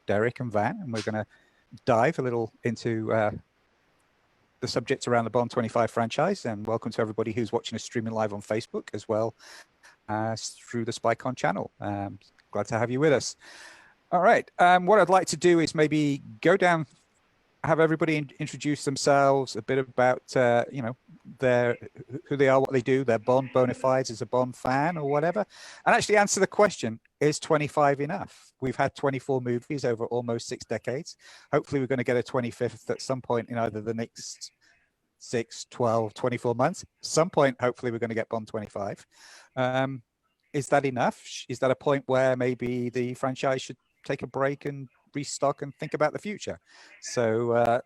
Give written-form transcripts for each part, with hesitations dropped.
Derek and Van, and we're going to dive a little into the subjects around the Bond 25 franchise. And welcome to everybody who's watching us streaming live on Facebook as well as through the SpyCon channel. Glad to have you with us. All right. What I'd like to do is maybe go down, have everybody introduce themselves, a bit about you know, who they are, what they do, their Bond bona fides as a Bond fan or whatever, and actually answer the question: is 25 enough? We've had 24 movies over almost 6 decades. Hopefully, we're going to get a 25th at some point in either the next 6, 12, 24 months. At some point, hopefully, we're going to get Bond 25. Is that enough? Is that a point where maybe the franchise should take a break and restock and think about the future? So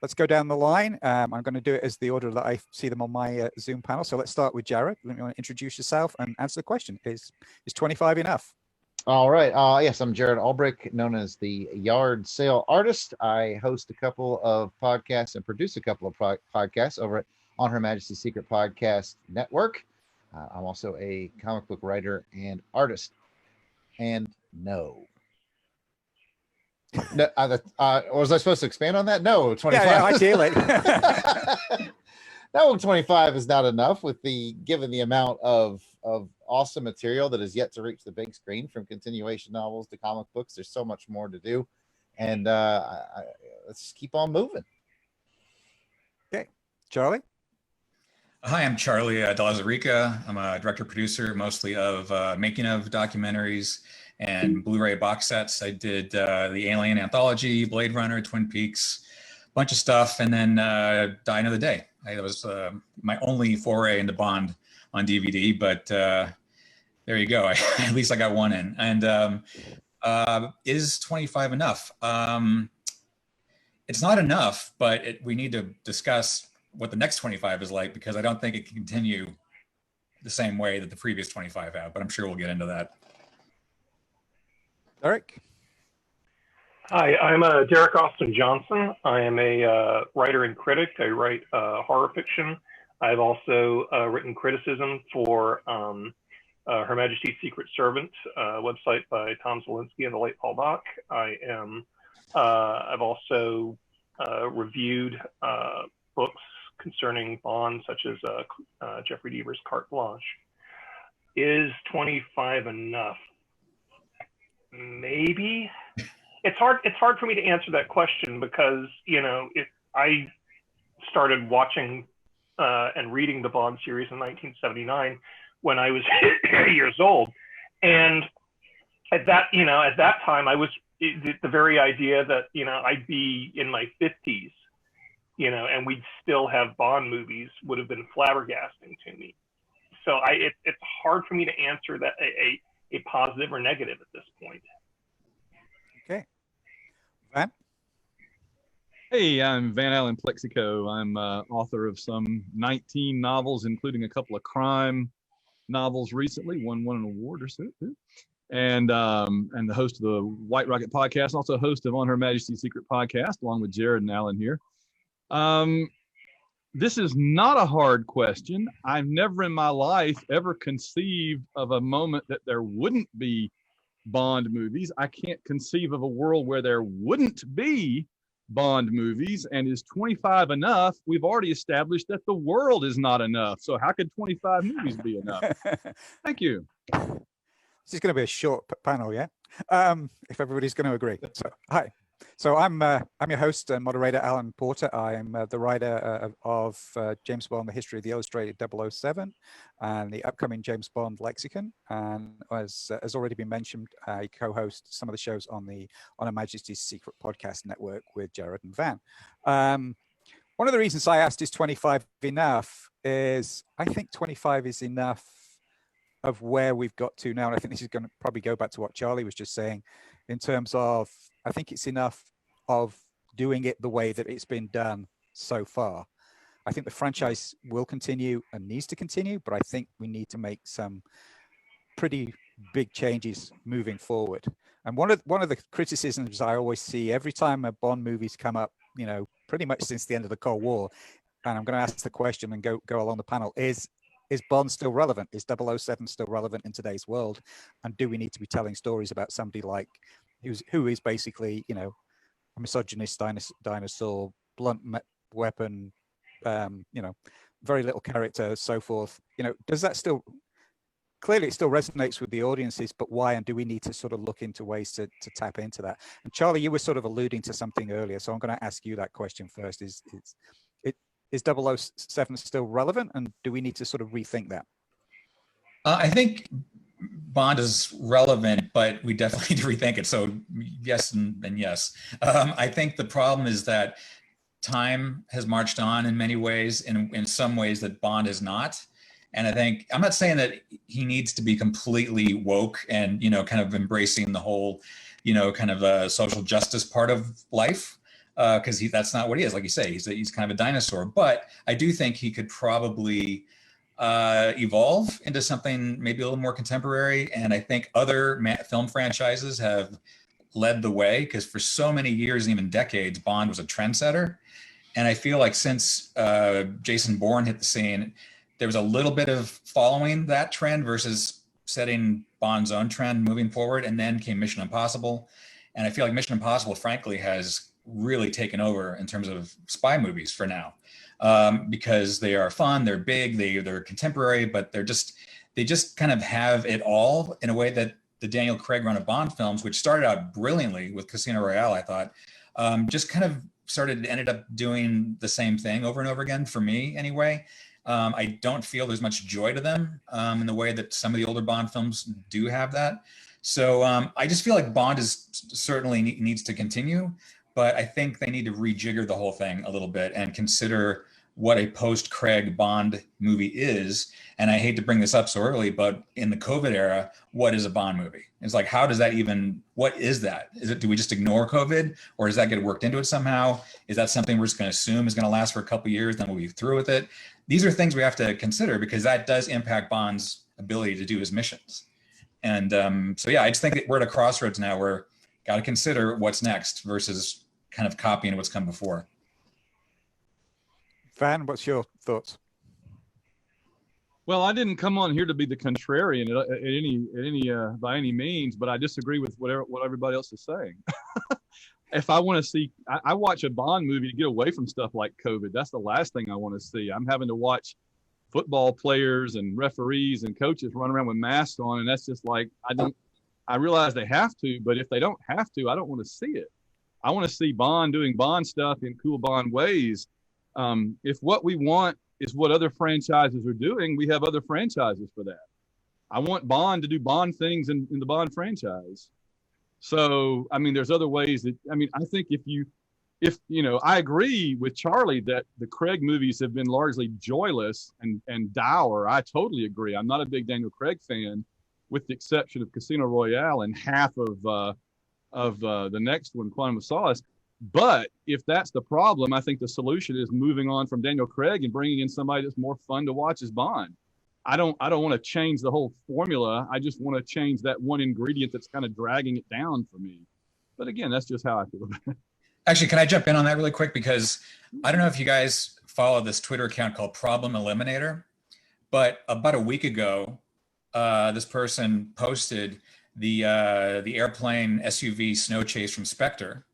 let's go down the line. I'm going to do it as the order that I see them on my Zoom panel. So let's start with Jared. You want to introduce yourself and answer the question: is 25 enough? All right. Yes, I'm Jared Albrick, known as the Yard Sale Artist. I host a couple of podcasts and produce a couple of podcasts over at On Her Majesty's Secret Podcast Network. I'm also a comic book writer and artist. And no. No, was I supposed to expand on that? No, 25. Yeah, ideally. No, 25 is not enough given the amount of awesome material that is yet to reach the big screen, from continuation novels to comic books. There's so much more to do, and let's just keep on moving. Okay, Charlie. Hi, I'm Charlie De La Zarica. I'm a director-producer, mostly of making of documentaries and Blu-ray box sets. I did the Alien Anthology, Blade Runner, Twin Peaks, a bunch of stuff, and then Die Another Day. That was my only foray into Bond on DVD, but there you go. At least I got one in. And is 25 enough? It's not enough, but we need to discuss what the next 25 is like, because I don't think it can continue the same way that the previous 25 have, but I'm sure we'll get into that. Eric. Hi, I'm Derek Austin Johnson. I am a writer and critic. I write horror fiction. I've also written criticism for Her Majesty's Secret Servant, website by Tom Zielinski and the late Paul Bach. I've also reviewed books concerning Bond, such as Jeffrey Deaver's Carte Blanche. Is 25 enough? Maybe. It's hard for me to answer that question, because, you know, if I started watching and reading the Bond series in 1979 when I was 8 years old, and at that time I was the very idea that, you know, I'd be in my 50s, you know, and we'd still have Bond movies would have been flabbergasting to me. So it's hard for me to answer that a positive or negative at this point. Okay. Van? Hey, I'm Van Allen Plexico. I'm author of some 19 novels, including a couple of crime novels recently. Won an award or so, and the host of the White Rocket podcast, also host of On Her Majesty's Secret podcast, along with Jared and Alan here. This is not a hard question. I've never in my life ever conceived of a moment that there wouldn't be Bond movies. I can't conceive of a world where there wouldn't be Bond movies. And is 25 enough? We've already established that the world is not enough. So how could 25 movies be enough? Thank you. This is going to be a short panel, yeah? If everybody's going to agree. So, hi. So I'm your host and moderator, Alan Porter. I am the writer of James Bond: The History of the Illustrated 007 and the upcoming James Bond Lexicon. And as already been mentioned, I co-host some of the shows on the On Her Majesty's Secret Podcast Network with Jared and Van. One of the reasons I asked, is 25 enough, is I think 25 is enough of where we've got to now. And I think this is going to probably go back to what Charlie was just saying, in terms of, I think it's enough of doing it the way that it's been done so far. I think the franchise will continue and needs to continue, but I think we need to make some pretty big changes moving forward. And one of the criticisms I always see every time a Bond movies come up, you know, pretty much since the end of the Cold War, and I'm going to ask the question and go along the panel, is Bond still relevant? Is 007 still relevant in today's world? And do we need to be telling stories about somebody like who is basically, you know, a misogynist dinosaur, blunt weapon, you know, very little character, so forth. You know, does that still, clearly it still resonates with the audiences, but why? And do we need to sort of look into ways to tap into that? And Charlie, you were sort of alluding to something earlier, so I'm going to ask you that question first. Is 007 still relevant, and do we need to sort of rethink that? I think Bond is relevant, but we definitely need to rethink it. So yes and yes. I think the problem is that time has marched on in many ways, in some ways that Bond is not. And I think, I'm not saying that he needs to be completely woke and, you know, kind of embracing the whole, you know, kind of social justice part of life, because that's not what he is. Like you say, he's kind of a dinosaur. But I do think he could probably evolve into something maybe a little more contemporary. And I think other film franchises have led the way, because for so many years and even decades, Bond was a trendsetter. And I feel like since Jason Bourne hit the scene, there was a little bit of following that trend versus setting Bond's own trend moving forward. And then came Mission Impossible. And I feel like Mission Impossible, frankly, has really taken over in terms of spy movies for now, because they are fun, they're big, they're contemporary, but they just kind of have it all in a way that the Daniel Craig run of Bond films, which started out brilliantly with Casino Royale, I thought, just kind of ended up doing the same thing over and over again, for me anyway. I don't feel there's much joy to them in the way that some of the older Bond films do have that. So I just feel like Bond certainly needs to continue, but I think they need to rejigger the whole thing a little bit and consider what a post-Craig Bond movie is. And I hate to bring this up so early, but in the COVID era, what is a Bond movie? It's like, how does that even, what is that? Do we just ignore COVID, or does that get worked into it somehow? Is that something we're just going to assume is going to last for a couple of years, then we'll be through with it? These are things we have to consider, because that does impact Bond's ability to do his missions. And so, yeah, I just think that we're at a crossroads now where got to consider what's next versus kind of copying what's come before. Van, what's your thoughts? Well, I didn't come on here to be the contrarian by any means, but I disagree with what everybody else is saying. If I want to see, I watch a Bond movie to get away from stuff like COVID. That's the last thing I want to see. I'm having to watch football players and referees and coaches run around with masks on, and that's just like, I realize they have to, but if they don't have to, I don't want to see it. I want to see Bond doing Bond stuff in cool Bond ways. If what we want is what other franchises are doing, we have other franchises for that. I want Bond to do Bond things in the Bond franchise. So, I mean, there's other ways that, I mean, I think if you know, I agree with Charlie that the Craig movies have been largely joyless and dour. I totally agree. I'm not a big Daniel Craig fan, with the exception of Casino Royale and half of the next one, Quantum of Solace. But if that's the problem, I think the solution is moving on from Daniel Craig and bringing in somebody that's more fun to watch as Bond. I don't want to change the whole formula. I just want to change that one ingredient that's kind of dragging it down for me. But again, that's just how I feel about it. Actually, can I jump in on that really quick? Because I don't know if you guys follow this Twitter account called Problem Eliminator, but about a week ago, this person posted the airplane SUV snow chase from Spectre,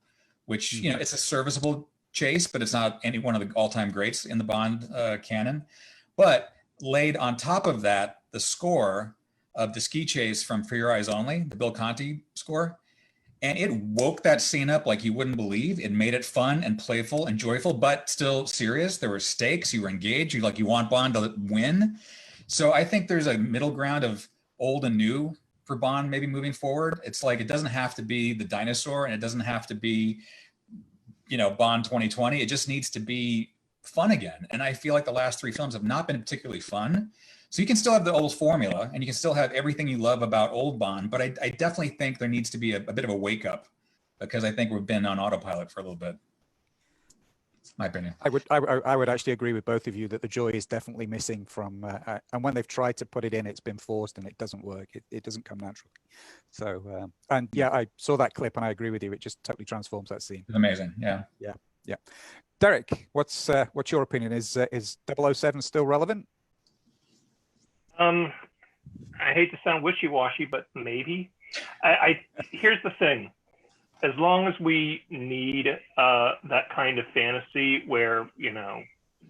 which, you know, it's a serviceable chase, but it's not any one of the all-time greats in the Bond canon. But laid on top of that, the score of the ski chase from For Your Eyes Only, the Bill Conti score, and it woke that scene up like you wouldn't believe. It made it fun and playful and joyful, but still serious. There were stakes. You were engaged. You want Bond to win. So I think there's a middle ground of old and new for Bond maybe moving forward. It's like, it doesn't have to be the dinosaur, and it doesn't have to be, you know, Bond 2020. It just needs to be fun again. And I feel like the last three films have not been particularly fun. So you can still have the old formula, and you can still have everything you love about old Bond, but I definitely think there needs to be a bit of a wake up, because I think we've been on autopilot for a little bit. My opinion. I would actually agree with both of you that the joy is definitely missing from, and when they've tried to put it in, it's been forced and it doesn't work. It doesn't come naturally. So, and yeah, I saw that clip and I agree with you. It just totally transforms that scene. It's amazing. Yeah. Yeah. Derek, what's your opinion? Is 007 still relevant? I hate to sound wishy-washy, but maybe. Here's the thing. as long as we need that kind of fantasy where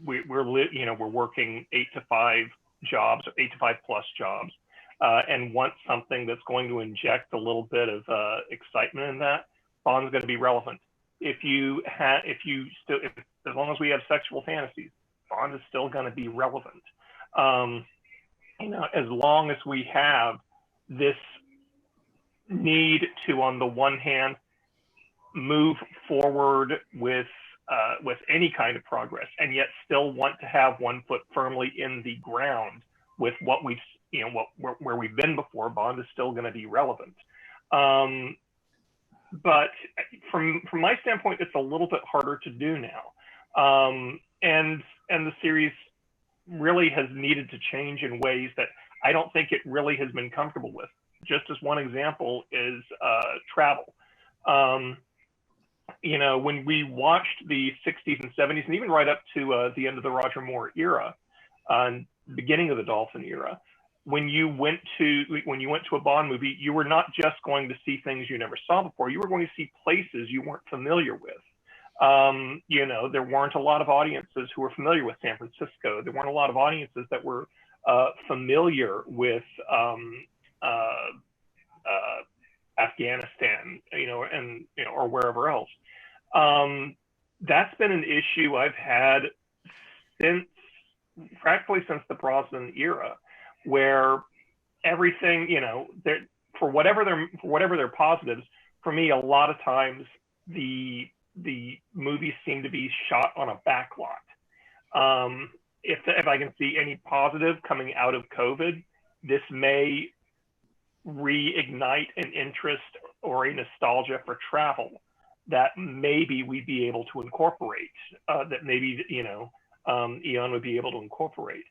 we're working 8 to 5 jobs or 8 to 5 plus jobs, and want something that's going to inject a little bit of excitement in that, Bond's going to be relevant. As long as we have sexual fantasies, Bond is still going to be relevant. As long as we have this need to, on the one hand, move forward with any kind of progress, and yet still want to have one foot firmly in the ground with what we've, where we've been before, Bond is still going to be relevant. But from my standpoint, it's a little bit harder to do now. And the series really has needed to change in ways that I don't think it really has been comfortable with. Just as one example is travel. When we watched the 60s and 70s, and even right up to the end of the Roger Moore era, beginning of the Dolphin era, when you went to a Bond movie, you were not just going to see things you never saw before. You were going to see places you weren't familiar with. There weren't a lot of audiences who were familiar with San Francisco. There weren't a lot of audiences that were familiar with Afghanistan, or wherever else. That's been an issue I've had practically since the Brosnan era, where everything, for whatever their positives, for me, a lot of times the movies seem to be shot on a backlot. If I can see any positive coming out of COVID, this may reignite an interest or a nostalgia for travel that maybe we'd be able to incorporate, that maybe, Eon would be able to incorporate.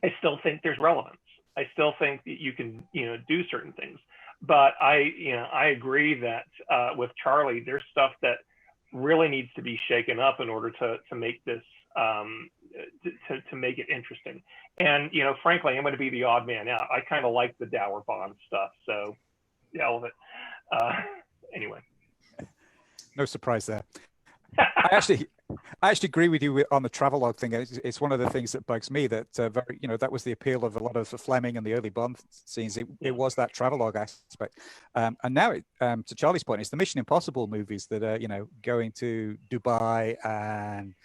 I still think there's relevance. I still think that you can, do certain things. But I agree that with Charlie, there's stuff that really needs to be shaken up in order to make this, to make it interesting. And, frankly, I'm going to be the odd man out. I kind of like the dour Bond stuff. So, yeah, all of it. Anyway. No surprise there. I actually agree with you on the travelogue thing. It's one of the things that bugs me, that that was the appeal of a lot of the Fleming and the early Bond scenes. It was that travelogue aspect, and now to Charlie's point, it's the Mission Impossible movies that are going to Dubai and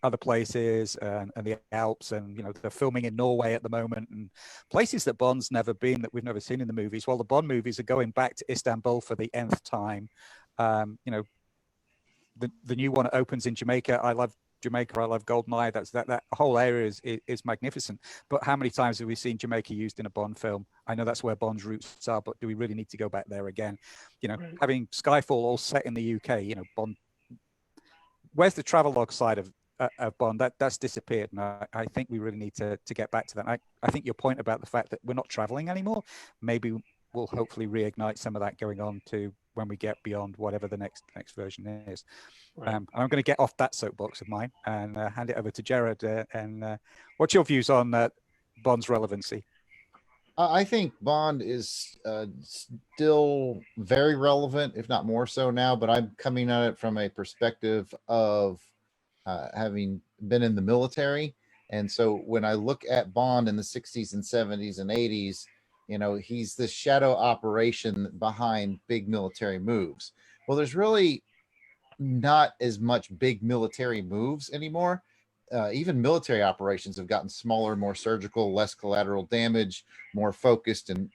other places and the Alps, and they're filming in Norway at the moment, and places that Bond's never been, that we've never seen in the movies. While the Bond movies are going back to Istanbul for the nth time. The new one opens in Jamaica. I love Jamaica. I love Goldeneye. That whole area is magnificent. But how many times have we seen Jamaica used in a Bond film? I know that's where Bond's roots are, but do we really need to go back there again? Right. Having Skyfall all set in the UK, Bond. Where's the travelogue side of Bond? That's disappeared, and I think we really need to get back to that. I think your point about the fact that we're not traveling anymore, maybe will hopefully reignite some of that going on to when we get beyond whatever the next version is. Right. And I'm going to get off that soapbox of mine and hand it over to Jared. And what's your views on Bond's relevancy? I think Bond is still very relevant, if not more so now, but I'm coming at it from a perspective of having been in the military. And so when I look at Bond in the 60s and 70s and 80s, he's the shadow operation behind big military moves. Well, there's really not as much big military moves anymore. Even military operations have gotten smaller, more surgical, less collateral damage, more focused and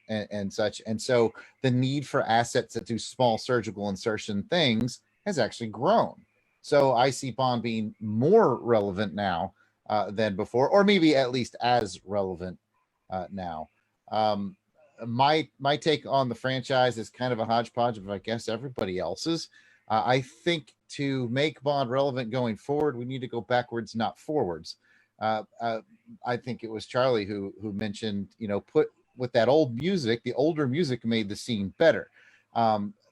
such. And so the need for assets that do small surgical insertion things has actually grown. So I see Bond being more relevant now than before, or maybe at least as relevant now. My take on the franchise is kind of a hodgepodge of, I guess, everybody else's. I think to make Bond relevant going forward, we need to go backwards, not forwards. I think it was Charlie who mentioned, put with that old music, the older music made the scene better.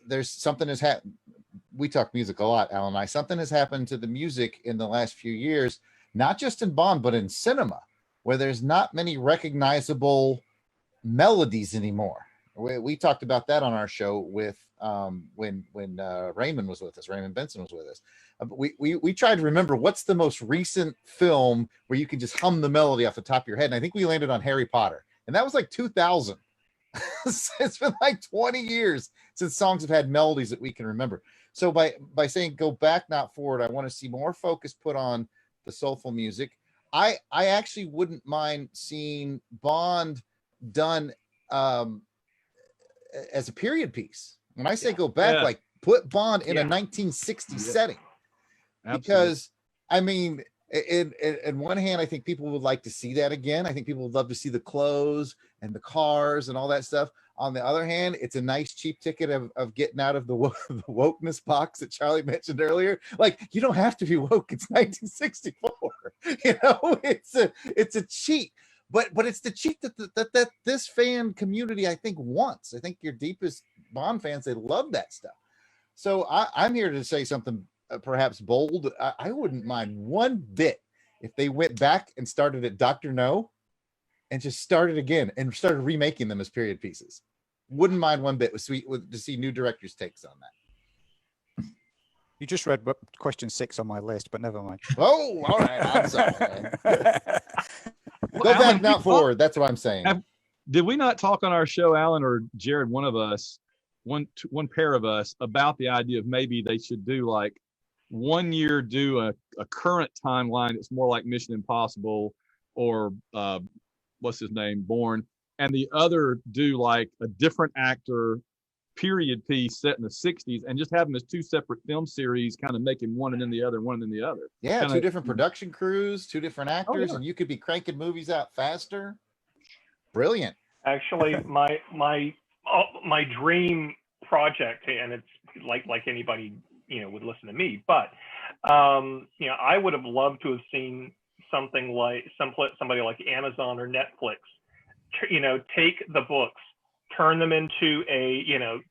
There's something has happened. We talk music a lot, Alan and I. Something has happened to the music in the last few years, not just in Bond, but in cinema, where there's not many recognizable melodies anymore. We talked about that on our show with when Raymond was with us. Raymond Benson was with us. We tried to remember what's the most recent film where you can just hum the melody off the top of your head. And I think we landed on Harry Potter, and that was like 2000. It's been like 20 years since songs have had melodies that we can remember. So by saying go back, not forward, I want to see more focus put on the soulful music. I actually wouldn't mind seeing Bond done as a period piece. When I say go back, like put Bond in a 1960s setting. Absolutely. Because I mean, in one hand, I think people would like to see that again. I think people would love to see the clothes and the cars and all that stuff. On the other hand, it's a nice cheap ticket of getting out of the wokeness box that Charlie mentioned earlier. Like, you don't have to be woke. It's 1964. You know, it's a cheat. But it's the cheat that this fan community, I think, wants. I think your deepest Bond fans, they love that stuff. So I'm here to say something perhaps bold. I wouldn't mind one bit if they went back and started at Dr. No and just started again and started remaking them as period pieces. Wouldn't mind one bit to see new directors' takes on that. You just read question 6 on my list, but never mind. Oh, all right. I'm sorry. Go Alan, back, not forward. That's what I'm saying. Did we not talk on our show, Alan or Jared, one of us, one pair of us, about the idea of maybe they should do like 1 year do a current timeline that's more like Mission Impossible or what's his name, Bourne, and the other do like a different actor period piece set in the 60s and just have them as 2 separate film series, kind of making one and then the other, one and then the other. Yeah, kinda, 2 different production crews, 2 different actors, yeah. and you could be cranking movies out faster. Brilliant. Actually, my dream project, and it's like anybody would listen to me, but I would have loved to have seen something like somebody like Amazon or Netflix, take the books, turn them into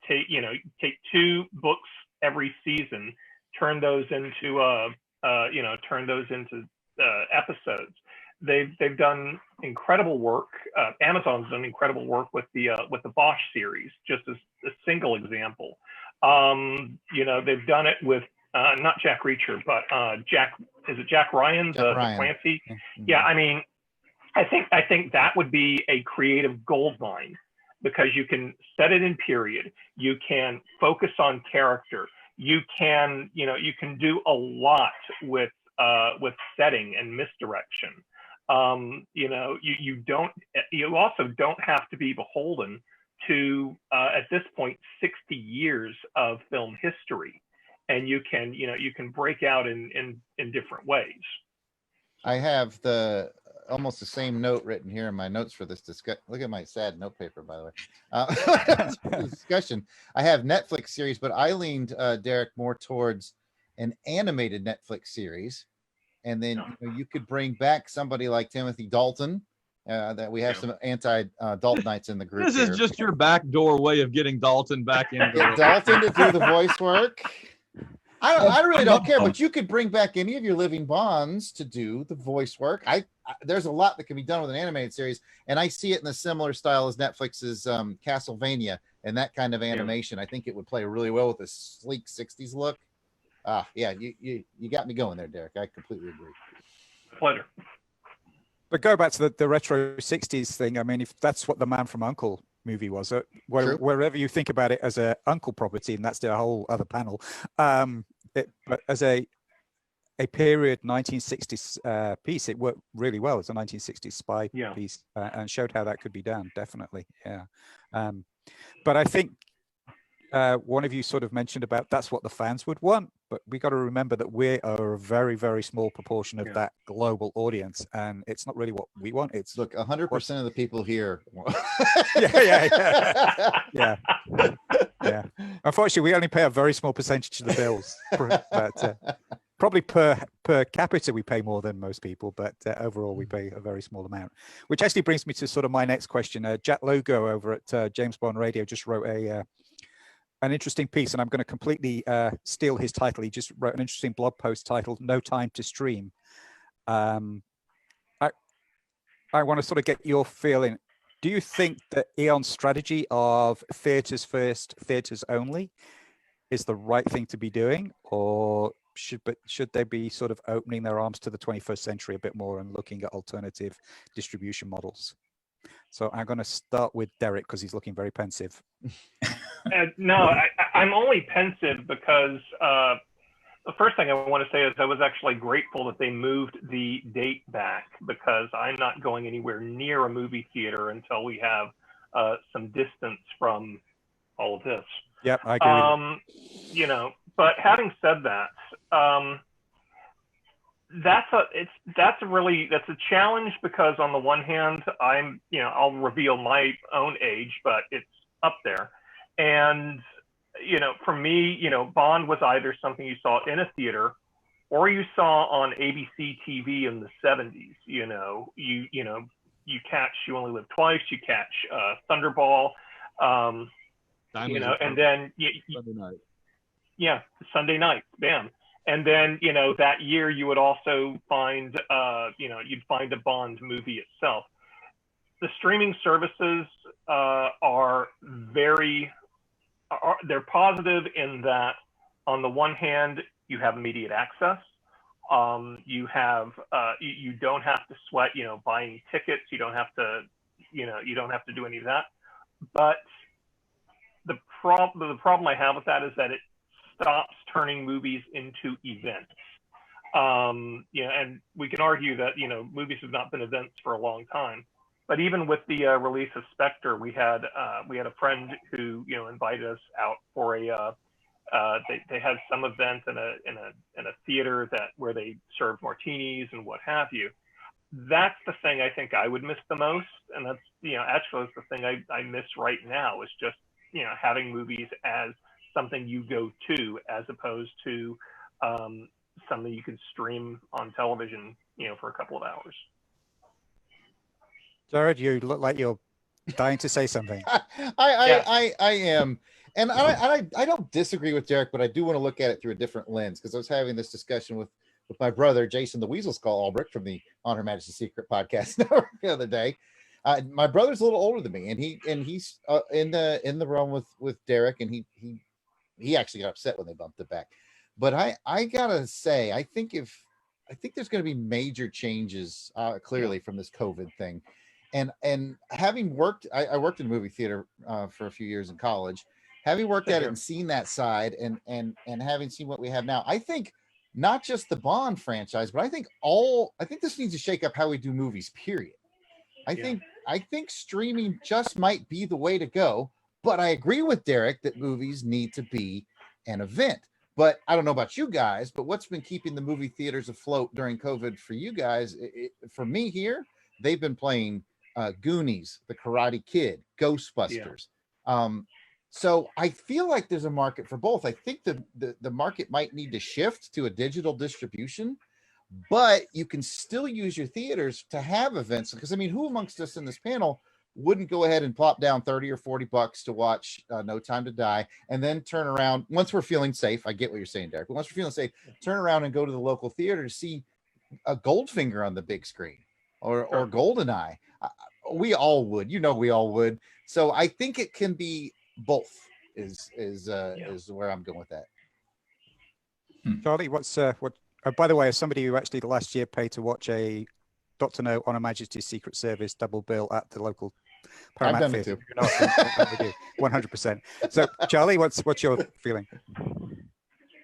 take 2 books every season, turn those into episodes. They've done incredible work. Amazon's done incredible work with the Bosch series, just as a single example. They've done it with not Jack Reacher, but Jack Ryan, the Clancy? Mm-hmm. Yeah, I mean, I think that would be a creative goldmine, because you can set it in period, you can focus on character, you can do a lot with setting and misdirection. You also don't have to be beholden to at this point 60 years of film history, and you can break out in different ways. I have almost the same note written here in my notes for this discussion. Look at my sad note paper, by the way. Discussion. I have Netflix series, but I leaned, Derek, more towards an animated Netflix series. And then you could bring back somebody like Timothy Dalton. That we have some anti-Daltonites in the group. This is just your backdoor way of getting Dalton back in. Get Dalton to do the voice work. I really don't care, but you could bring back any of your living Bonds to do the voice work. There's a lot that can be done with an animated series, and I see it in a similar style as Netflix's Castlevania and that kind of animation. Yeah. I think it would play really well with a sleek 60s look. Yeah, you got me going there, Derek. I completely agree. Pleasure. But go back to the retro 60s thing. I mean, if that's what the Man from U.N.C.L.E. movie was, wherever you think about it as a uncle property, and that's the whole other panel, but as a period 1960s piece, it worked really well. It's a 1960s spy piece, and showed how that could be done. Definitely, yeah. But I think one of you sort of mentioned about that's what the fans would want, but we got to remember that we are a very, very small proportion of that global audience, and it's not really what we want. It's 100% of the people here. yeah. Unfortunately, we only pay a very small percentage of the bills, but probably per capita we pay more than most people, but overall we pay a very small amount. Which actually brings me to sort of my next question. Jack Logo over at James Bond Radio just wrote an interesting piece, and I'm going to completely steal his title. He just wrote an interesting blog post titled "No Time to Stream." I want to sort of get your feeling Do you think that Eon's strategy of theaters first, theaters only is the right thing to be doing, or should they be sort of opening their arms to the 21st century a bit more and looking at alternative distribution models? So I'm going to start with Derek because he's looking very pensive. No, I'm only pensive because the first thing I want to say is I was actually grateful that they moved the date back, because I'm not going anywhere near a movie theater until we have some distance from all of this. Yep, I agree. You know, but having said that, that's a challenge, because on the one hand, I'll reveal my own age, but it's up there. And, for me, Bond was either something you saw in a theater or you saw on ABC TV in the 70s. You Only Live Twice, you catch Thunderball, and then Sunday night. Yeah, Sunday night, bam. And then, that year you would also find, you'd find a Bond movie itself. The streaming services they're positive in that, on the one hand, you have immediate access. You don't have to sweat, buying tickets. You don't have to do any of that. But the problem I have with that is that it stops turning movies into events. And we can argue that, movies have not been events for a long time. But even with the release of Spectre, we had a friend who, invited us out for they had some event in a theater where they served martinis and what have you. That's the thing I think I would miss the most. And that's, actually it's the thing I miss right now, is just, having movies as something you go to, as opposed to something you can stream on television, for a couple of hours. Jared, you look like you're dying to say something. I am. And I don't disagree with Derek, but I do want to look at it through a different lens, because I was having this discussion with my brother, Jason the Weasel Skull Albrecht from the On Her Majesty's Secret podcast the other day. My brother's a little older than me, and he's in the realm with Derek, and he actually got upset when they bumped it back. But I gotta say, I think there's going to be major changes clearly from this COVID thing. And having worked, I worked in a movie theater for a few years in college, having worked at it and seen that side, and having seen what we have now, I think not just the Bond franchise, but I think this needs to shake up how we do movies, period. I think streaming just might be the way to go, but I agree with Derek that movies need to be an event. But I don't know about you guys, but what's been keeping the movie theaters afloat during COVID for you guys? For me here, they've been playing Goonies, The Karate Kid, Ghostbusters. Yeah. So I feel like there's a market for both. I think the market might need to shift to a digital distribution, but you can still use your theaters to have events. Because, I mean, who amongst us in this panel wouldn't go ahead and plop down $30 or $40 to watch No Time to Die, and then turn around once we're feeling safe? I get what you're saying, Derek, but once we're feeling safe, turn around and go to the local theater to see a Goldfinger on the big screen, or Goldeneye. We all would, we all would. So I think it can be both. Is where I'm going with that. Charlie, what? By the way, as somebody who actually last year paid to watch a Dr. No on Her Majesty's Secret Service double bill at the local Paramount Theatre, 100%. So, Charlie, what's your feeling?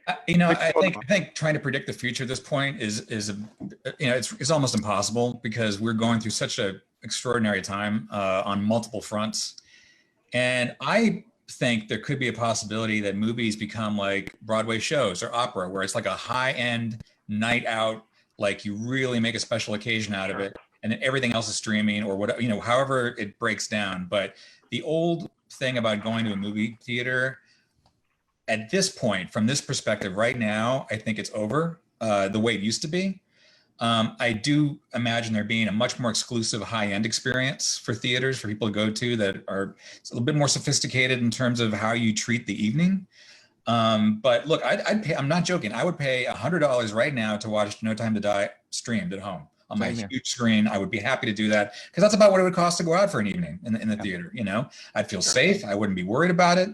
I think trying to predict the future at this point is it's almost impossible, because we're going through such an extraordinary time on multiple fronts. And I think there could be a possibility that movies become like Broadway shows or opera, where it's like a high-end night out, like you really make a special occasion out of it, and then everything else is streaming or whatever, however it breaks down. But the old thing about going to a movie theater, at this point, from this perspective right now, I think it's over the way it used to be. I do imagine there being a much more exclusive high-end experience for theaters for people to go to that are a little bit more sophisticated in terms of how you treat the evening. But look, I'd pay, I'm not joking, I would pay $100 right now to watch No Time to Die streamed at home. on my Same here. huge screen, I would be happy to do that, because that's about what it would cost to go out for an evening in the theater. You know, I'd feel safe. I wouldn't be worried about it.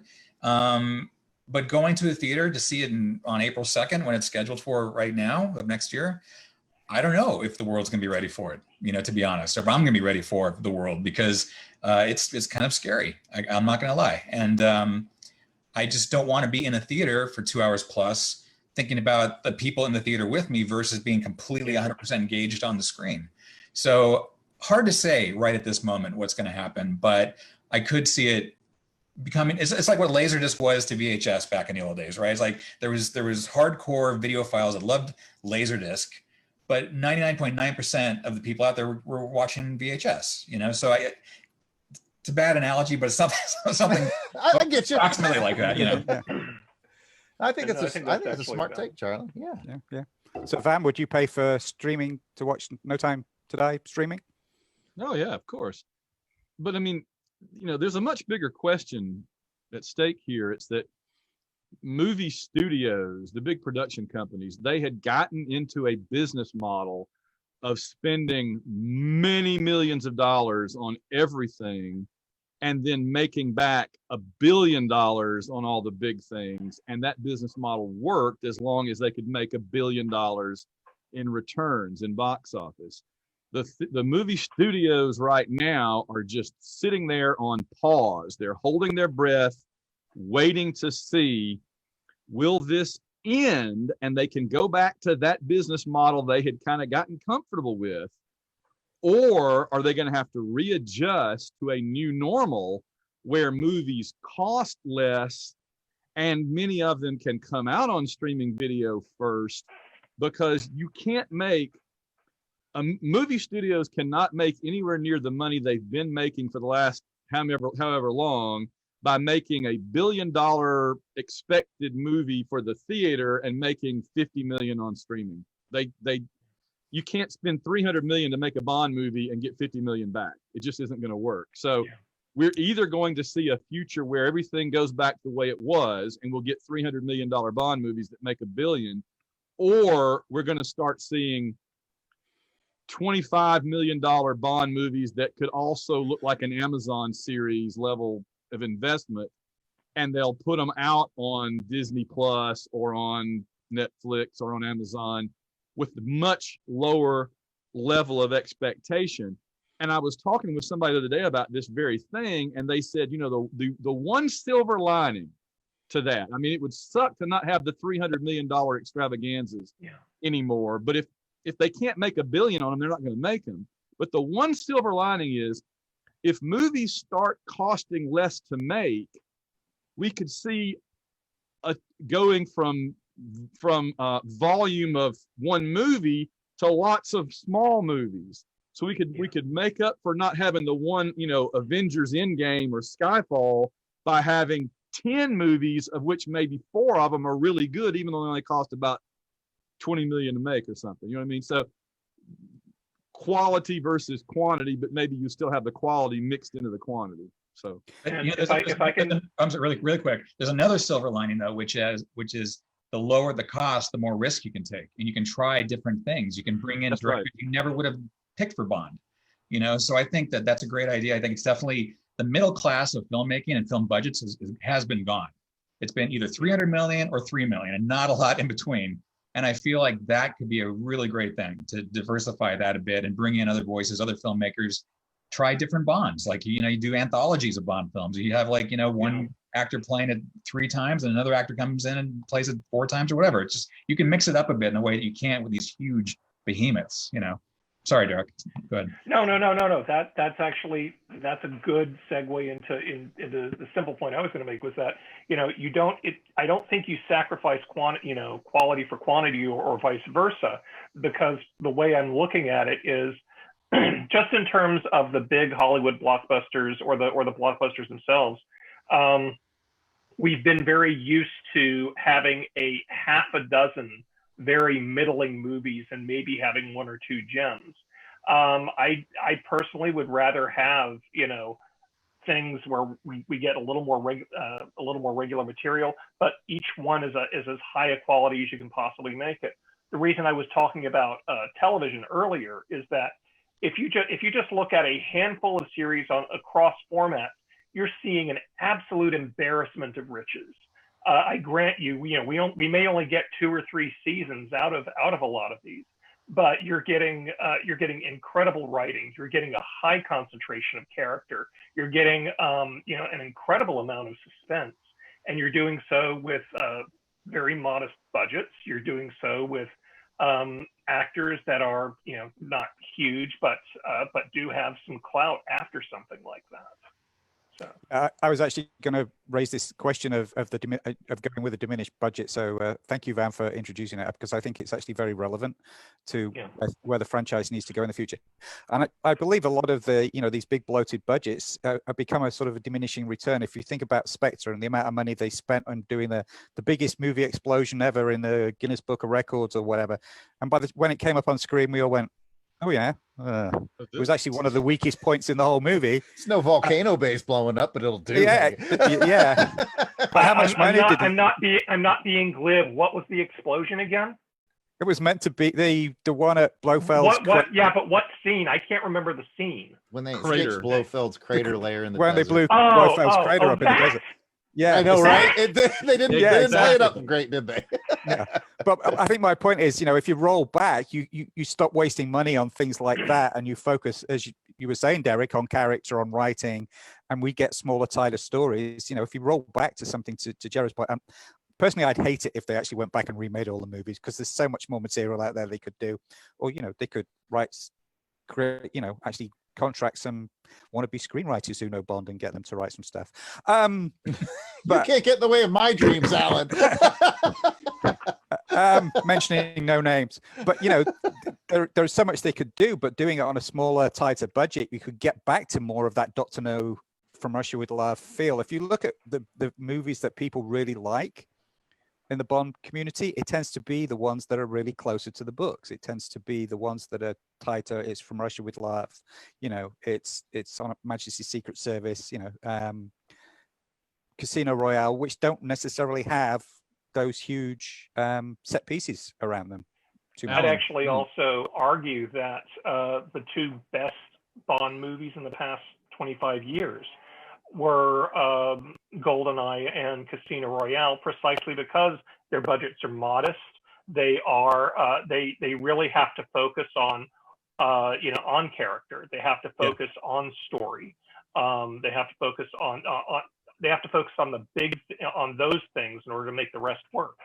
But going to a theater to see it on April 2nd, when it's scheduled for right now of next year, I don't know if the world's going to be ready for it, you know, to be honest, or if I'm going to be ready for the world, because it's kind of scary. I'm not going to lie. And I just don't want to be in a theater for 2 hours plus thinking about the people in the theater with me versus being completely 100% engaged on the screen. So hard to say right at this moment what's going to happen, but I could see it becoming, it's like what Laserdisc was to VHS back in the old days, right? It's like there was hardcore videophiles that loved Laserdisc, but 99.9% of the people out there were watching VHS, you know? So it's a bad analogy, but it's something I get you. Approximately like that, you know? Yeah. I think it's I think a that's actually smart valid. take, Charlie. Yeah. Yeah. So Van, would you pay for streaming to watch No Time to Die streaming? Oh yeah, of course. But I mean, you know, there's a much bigger question at stake here. It's that movie studios, the big production companies, they had gotten into a business model of spending many millions of dollars on everything and then making back $1 billion on all the big things. And that business model worked as long as they could make $1 billion in returns in box office. The movie studios right now are just sitting there on pause. They're holding their breath, waiting to see, will this end and they can go back to that business model they had kind of gotten comfortable with, or are they going to have to readjust to a new normal where movies cost less and many of them can come out on streaming video first, because you can't make movie studios cannot make anywhere near the money they've been making for the last however long by making $1 billion expected movie for the theater and making 50 million on streaming. You can't spend 300 million to make a Bond movie and get 50 million back. It just isn't going to work. So we're either going to see a future where everything goes back the way it was and we'll get $300 million Bond movies that make $1 billion, or we're going to start seeing $25 million Bond movies that could also look like an Amazon series level of investment, and they'll put them out on Disney Plus or on Netflix or on Amazon with much lower level of expectation. And I was talking with somebody the other day about this very thing, and they said, you know, the one silver lining to that, I mean, it would suck to not have the $300 million extravaganzas anymore, but if they can't make $1 billion on them, they're not going to make them. But the one silver lining is, if movies start costing less to make, we could see going from volume of one movie to lots of small movies. So we could make up for not having the one, you know, Avengers Endgame or Skyfall by having 10 movies, of which maybe 4 of them are really good, even though they only cost about 20 million to make or something. You know what I mean? So quality versus quantity, but maybe you still have the quality mixed into the quantity. So I'm sorry, really quick. There's another silver lining though, which is the lower the cost, the more risk you can take, and you can try different things. You can bring in directors you never would have picked for Bond. You know, so I think that's a great idea. I think it's definitely the middle class of filmmaking and film budgets has been gone. It's been either 300 million or 3 million, and not a lot in between. And I feel like that could be a really great thing to diversify that a bit and bring in other voices, other filmmakers, try different Bonds. Like, you know, you do anthologies of Bond films. You have like, you know, one actor playing it 3 times and another actor comes in and plays it 4 times or whatever. It's just, you can mix it up a bit in a way that you can't with these huge behemoths, you know. Sorry, Derek. Go ahead. No. That's a good segue into the simple point I was going to make, was that, you know, I don't think you sacrifice quality for quantity or vice versa, because the way I'm looking at it is just in terms of the big Hollywood blockbusters or the blockbusters themselves. We've been very used to having a half a dozen very middling movies and maybe having 1 or 2 gems. I personally would rather have, you know, things where we get a little more regular material, but each one is as high a quality as you can possibly make it. the reason I was talking about television earlier is that if you just look at a handful of series across formats, you're seeing an absolute embarrassment of riches. I grant you, we may only get 2 or 3 seasons out of a lot of these, but you're getting incredible writing. You're getting a high concentration of character. You're getting an incredible amount of suspense, and you're doing so with very modest budgets. You're doing so with actors that are not huge, but do have some clout after something like that. So I was actually going to raise this question of going with a diminished budget. So thank you, Van, for introducing it, because I think it's actually very relevant to where the franchise needs to go in the future. And I believe a lot of the these big bloated budgets have become a sort of a diminishing return. If you think about Spectre and the amount of money they spent on doing the biggest movie explosion ever in the Guinness Book of Records or whatever, and when it came up on screen, we all went, oh yeah, it was actually one of the weakest points in the whole movie. It's no volcano base blowing up, but it'll do. Yeah, yeah. But how much money did I'm not being glib. What was the explosion again? It was meant to be the one at Blofeld's. Yeah, but what scene? I can't remember the scene. When they escaped Blofeld's crater layer in the when desert. they blew Blofeld's crater up in the desert. Yeah, I know, right? They didn't lay it up great, did they? Yeah, but I think my point is, if you roll back, you stop wasting money on things like that, and you focus, as you were saying, Derek, on character, on writing, and we get smaller, tighter stories. If you roll back to something to Jared's point, personally, I'd hate it if they actually went back and remade all the movies, because there's so much more material out there they could do, or they could actually contract some wannabe screenwriters who know Bond and get them to write some stuff. But you can't get in the way of my dreams, Alan. Mentioning no names, but there's so much they could do, but doing it on a smaller, tighter budget, you could get back to more of that Dr. No From Russia with Love feel. If you look at the movies that people really like in the Bond community, it tends to be the ones that are really closer to the books. It tends to be the ones that are tighter. It's From Russia with Love, it's on Majesty's Secret Service, Casino Royale, which don't necessarily have those huge set pieces around them. I'd actually also argue that the 2 best Bond movies in the past 25 years were GoldenEye and Casino Royale, precisely because their budgets are modest. They are they really have to focus on on character. They have to focus on story. They have to focus on on those things in order to make the rest work.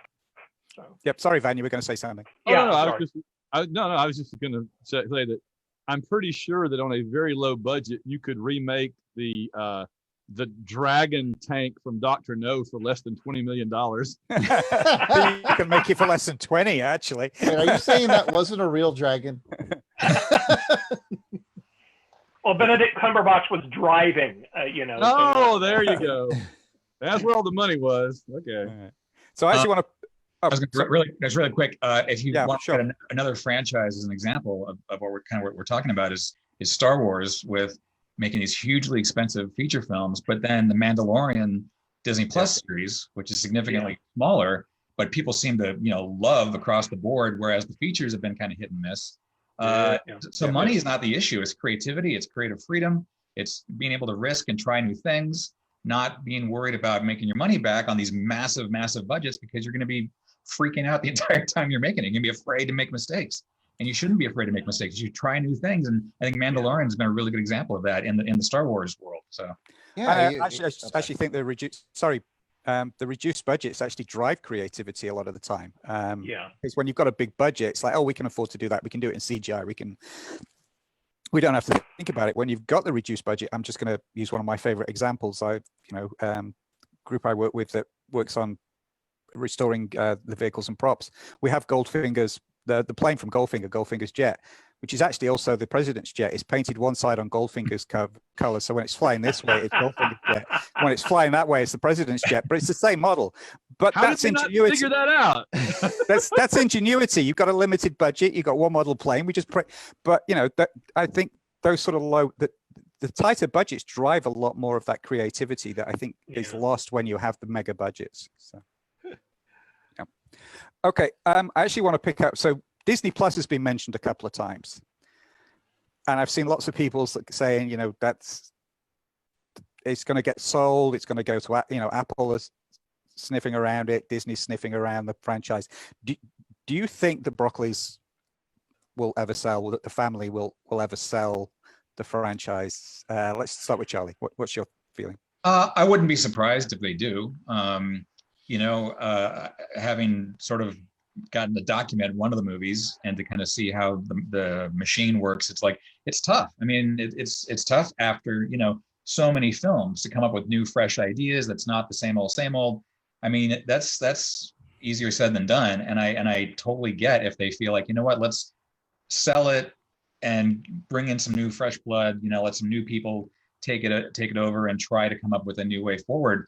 So. Yep. Sorry, Van, you were going to say something. I was just going to say that I'm pretty sure that on a very low budget, you could remake the dragon tank from Dr. No for less than $20 million. You can make it for less than 20, actually. Wait, are you saying that wasn't a real dragon? Well, Benedict Cumberbatch was driving, Oh, there you go. That's where all the money was. Okay. Right. So I actually want to. I was really quick. If you want to get another franchise as an example of what we're talking about is Star Wars, with making these hugely expensive feature films, but then the Mandalorian Disney Plus series, which is significantly smaller, but people seem to love across the board, whereas the features have been kind of hit and miss. So money is not the issue. It's creativity, it's creative freedom, it's being able to risk and try new things, not being worried about making your money back on these massive budgets, because you're going to be freaking out the entire time you're making it. You're going to be afraid to make mistakes. And you shouldn't be afraid to make mistakes. You try new things, and I think Mandalorian has been a really good example of that in the Star Wars world. So, I actually think the reduced budgets actually drive creativity a lot of the time. Because when you've got a big budget, it's like, oh, we can afford to do that. We can do it in CGI. We don't have to think about it. When you've got the reduced budget, I'm just going to use one of my favorite examples. Group I work with that works on restoring the vehicles and props. We have Goldfinger's. The plane from Goldfinger's jet, which is actually also the president's jet, is painted one side on Goldfinger's color. So when it's flying this way, it's Goldfinger's jet. When it's flying that way, it's the president's jet. But it's the same model. But that's ingenuity. Figure that out. that's ingenuity. You've got a limited budget. You've got one model plane. But I think those sort of the tighter budgets drive a lot more of that creativity that I think is lost when you have the mega budgets. So. Okay, I actually want to pick up. So Disney Plus has been mentioned a couple of times, and I've seen lots of people saying, you know, it's going to get sold. It's going to go to, you know, Apple is sniffing around it. Disney's sniffing around the franchise. Do you think the Broccoli's will ever sell? That the family will ever sell the franchise? Let's start with Charlie. What's your feeling? I wouldn't be surprised if they do. Having sort of gotten to document one of the movies and to kind of see how the machine works, it's like, it's tough. I mean, it's tough after, you know, so many films to come up with new, fresh ideas. That's not the same old. I mean, that's easier said than done. And I totally get if they feel like, you know what, let's sell it and bring in some new, fresh blood. You know, let some new people take it over and try to come up with a new way forward.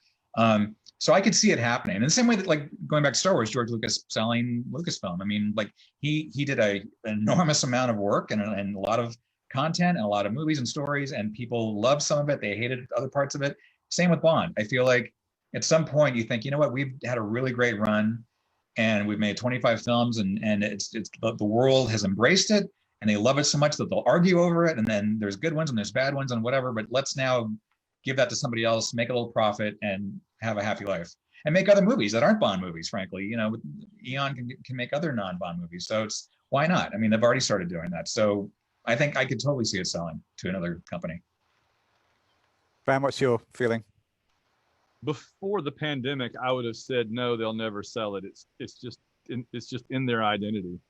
So I could see it happening. In the same way that, like, going back to Star Wars, George Lucas selling Lucasfilm. I mean, like, he did an enormous amount of work and a lot of content and a lot of movies and stories, and people loved some of it. They hated other parts of it. Same with Bond. I feel like at some point you think, you know what, we've had a really great run and we've made 25 films and it's the world has embraced it and they love it so much that they'll argue over it. And then there's good ones and there's bad ones and whatever, but let's now give that to somebody else, make a little profit and have a happy life and make other movies that aren't Bond movies, frankly. You know, Eon can make other non-Bond movies. So it's, why not? I mean, they've already started doing that. So I think I could totally see it selling to another company. Van, what's your feeling? Before the pandemic, I would have said, no, they'll never sell it. It's just in their identity.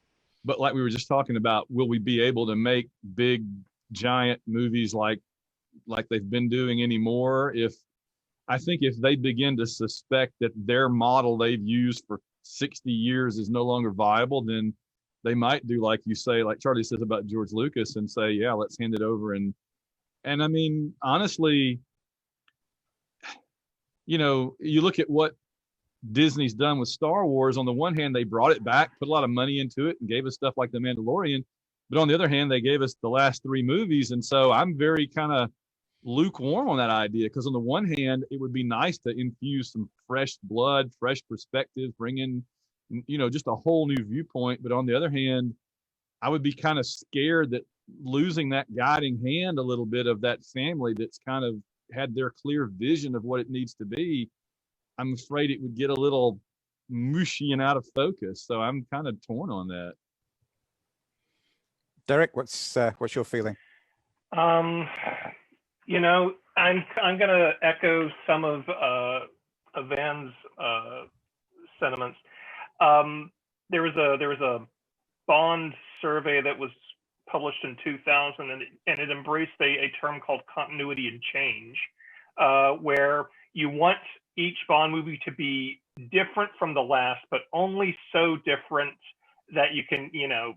But like we were just talking about, will we be able to make big, giant movies like they've been doing anymore? I think if they begin to suspect that their model they've used for 60 years is no longer viable, then they might do, like you say, like Charlie says about George Lucas, and say, yeah, let's hand it over. And I mean, honestly, you know, you look at what Disney's done with Star Wars. On the one hand, they brought it back, put a lot of money into it, and gave us stuff like The Mandalorian. But on the other hand, they gave us the last 3 movies. And so I'm very kind of lukewarm on that idea, because on the one hand, it would be nice to infuse some fresh blood, fresh perspective, bring in, you know, just a whole new viewpoint. But on the other hand, I would be kind of scared that losing that guiding hand a little bit of that family that's kind of had their clear vision of what it needs to be, I'm afraid it would get a little mushy and out of focus. So I'm kind of torn on that. Derek, what's your feeling? You know, I'm going to echo some of Van's sentiments. There was a Bond survey that was published in 2000, and it embraced a term called continuity and change, where you want each Bond movie to be different from the last, but only so different that you can, you know,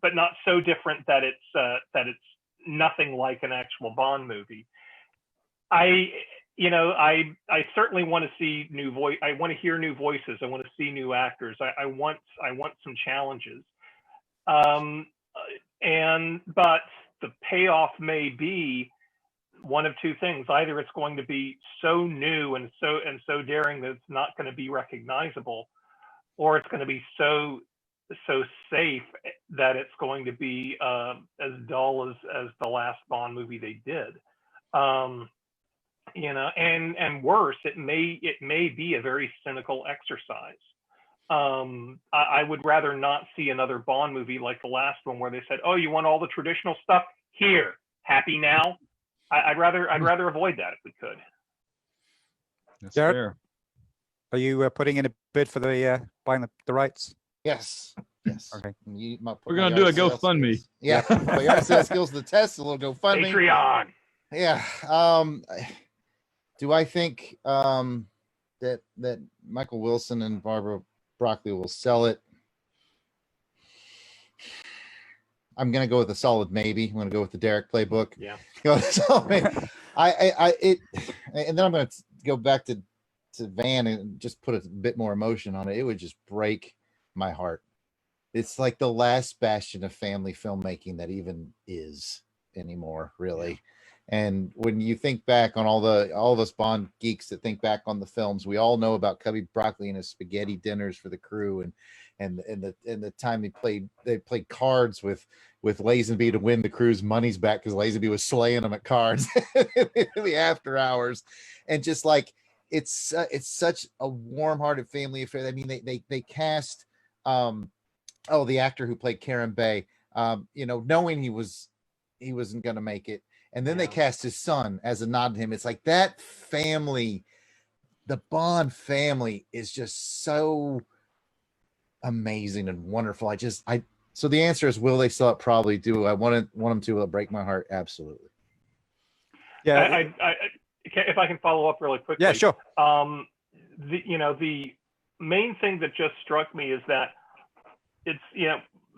but not so different that it's nothing like an actual Bond movie. I certainly want to see new voice. I want to hear new voices. I want to see new actors. I want some challenges. But the payoff may be one of two things. Either it's going to be so new and so daring that it's not going to be recognizable, or it's going to be so safe that it's going to be as dull as the last Bond movie they did. You know, and worse, it may be a very cynical exercise. I would rather not see another Bond movie like the last one, where they said, "Oh, you want all the traditional stuff? Here, happy now." I'd rather avoid that if we could. That's Jared? fair. Are you putting in a bid for the buying the rights? Yes. Okay. We're gonna do a GoFundMe. Yeah, my yard sales skills to the test. A little GoFundMe. Patreon. Yeah. Do I think that Michael Wilson and Barbara Broccoli will sell it? I'm gonna go with a solid maybe. I'm gonna go with the Derek playbook. Yeah. And then I'm gonna go back to Van and just put a bit more emotion on it. It would just break my heart. It's like the last bastion of family filmmaking that even is anymore, really. And when you think back on all of us Bond geeks that think back on the films, we all know about Cubby Broccoli and his spaghetti dinners for the crew, and the time they played cards with Lazenby to win the crew's money's back because Lazenby was slaying them at cards in the after hours, and just like it's such a warm-hearted family affair. I mean, they cast the actor who played Karen Bay, knowing he wasn't going to make it. And then they cast his son as a nod to him. It's like that family, the Bond family, is just so amazing and wonderful. So the answer is, will they sell it? Probably do. I want them to break my heart. Absolutely. Yeah. If I can follow up really quickly. Yeah, sure. The main thing that just struck me is that it's,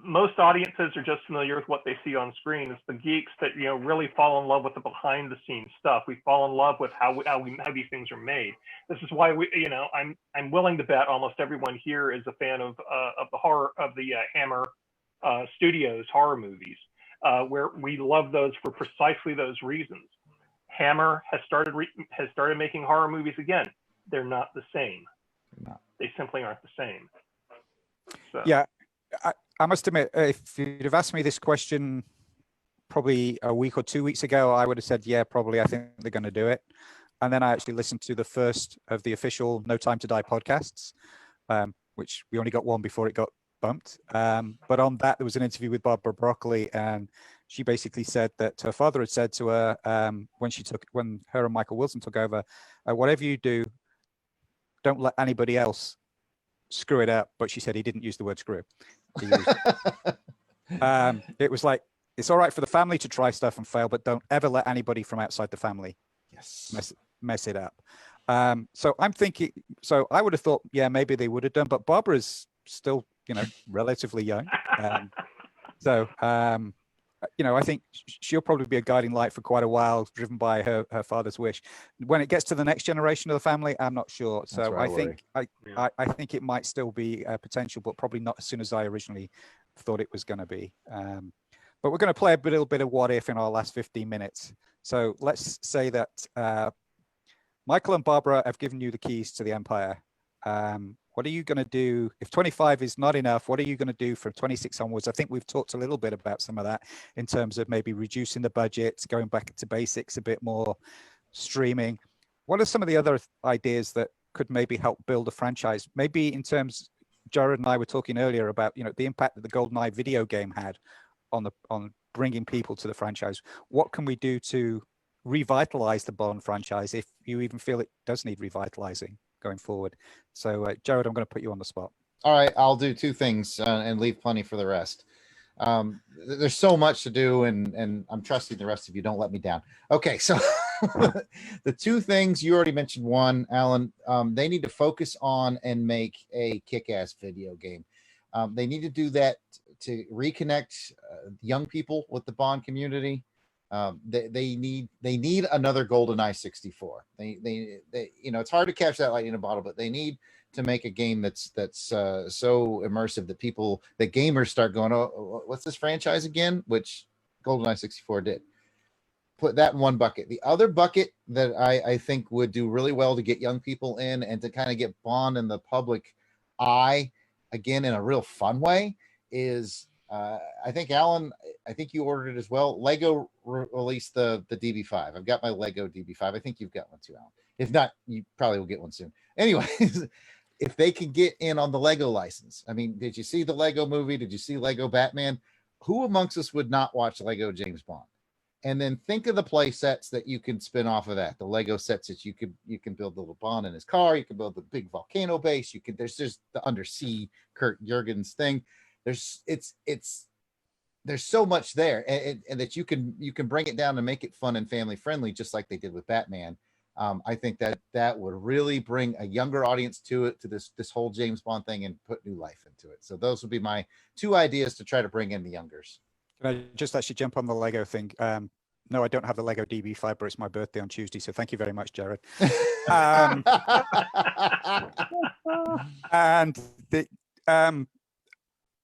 most audiences are just familiar with what they see on screen. It's the geeks that really fall in love with the behind the scenes stuff. We fall in love with how these things are made. This is why I'm willing to bet almost everyone here is a fan of the Hammer Studios horror movies, where we love those for precisely those reasons. Hammer has started making horror movies again. They're not the same. No. They simply aren't the same. So. Yeah. I must admit, if you'd have asked me this question probably a week or 2 weeks ago, I would have said, yeah, probably. I think they're going to do it. And then I actually listened to the first of the official No Time to Die podcasts, which we only got one before it got bumped. But on that, there was an interview with Barbara Broccoli, and she basically said that her father had said to her when her and Michael Wilson took over, whatever you do, don't let anybody else screw it up. But she said he didn't use the word screw. It was like, it's all right for the family to try stuff and fail, but don't ever let anybody from outside the family mess it up. So I'm thinking, I would have thought, yeah, maybe they would have done, but Barbara's still, relatively young. I think she'll probably be a guiding light for quite a while, driven by her father's wish. When it gets to the next generation of the family, I'm not sure. So I think it might still be a potential, but probably not as soon as I originally thought it was going to be. But we're going to play a little bit of what if in our last 15 minutes. So let's say that Michael and Barbara have given you the keys to the Empire. What are you going to do if 25 is not enough? What are you going to do from 26 onwards? I think we've talked a little bit about some of that in terms of maybe reducing the budget, going back to basics a bit more, streaming. What are some of the other ideas that could maybe help build a franchise? Maybe in terms, Jared and I were talking earlier about, the impact that the GoldenEye video game had on bringing people to the franchise. What can we do to revitalize the Bond franchise if you even feel it does need revitalizing going forward? So Jared, I'm going to put you on the spot. All right, I'll do two things and leave plenty for the rest. There's so much to do, and I'm trusting the rest of you. Don't let me down. Okay, so the two things you already mentioned. One, Alan, they need to focus on and make a kick-ass video game. They need to do that to reconnect young people with the Bond community. They need another GoldenEye 64. They it's hard to catch that lightning in a bottle, but they need to make a game that's so immersive that gamers start going, oh, what's this franchise again? Which GoldenEye 64 did. Put that in one bucket. The other bucket that I think would do really well to get young people in and to kind of get Bond in the public eye again in a real fun way is I think, Alan, you ordered it as well. Lego released the DB5. I've got my Lego DB5. I think you've got one too, Alan. If not, you probably will get one soon. Anyways, if they can get in on the Lego license. I mean, did you see the Lego movie? Did you see Lego Batman? Who amongst us would not watch Lego James Bond? And then think of the play sets that you can spin off of that. The Lego sets that you can build the little Bond in his car. You can build the big volcano base. There's just the undersea Kurt Jurgens thing. There's so much there, and that you can bring it down and make it fun and family friendly, just like they did with Batman. I think that would really bring a younger audience to this whole James Bond thing and put new life into it. So those would be my two ideas to try to bring in the youngers. Can I just actually jump on the Lego thing? No, I don't have the Lego DB5, but it's my birthday on Tuesday, so thank you very much, Jared. And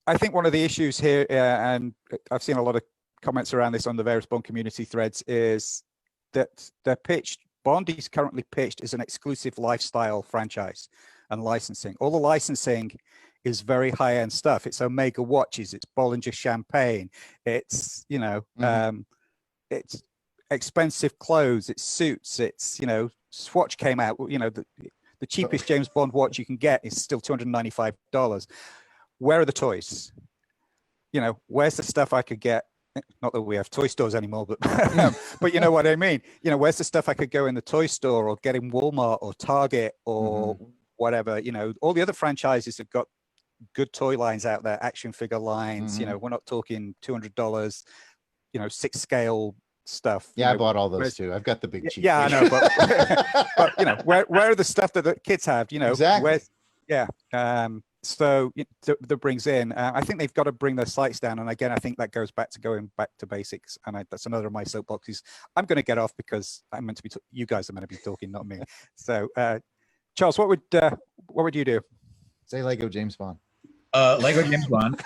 I think one of the issues here, and I've seen a lot of comments around this on the various Bond community threads, is that they're pitched. Bond is currently pitched as an exclusive lifestyle franchise and licensing. All the licensing is very high-end stuff. It's Omega watches, it's Bollinger champagne, it's, you know, it's expensive clothes, it's suits, it's, you know, Swatch came out, you know, the cheapest James Bond watch you can get is still $295. Where are the toys? You know, where's the stuff I could get? Not that we have toy stores anymore, but you know what I mean? You know, where's the stuff I could go in the toy store or get in Walmart or Target or whatever? You know, all the other franchises have got good toy lines out there, action figure lines. You know, we're not talking $200, you know, 6 scale stuff. Yeah, I bought all those too. I've got the big cheap. Yeah, I know, but you know, where are the stuff that the kids have? You know, exactly. So that brings in. I think they've got to bring their sights down, and again, I think that goes back to going back to basics. And that's another of my soapboxes. I'm going to get off because I'm meant to be. You guys are meant to be talking, not me. So, Charles, what would you do? Say Lego James Bond. Lego James Bond.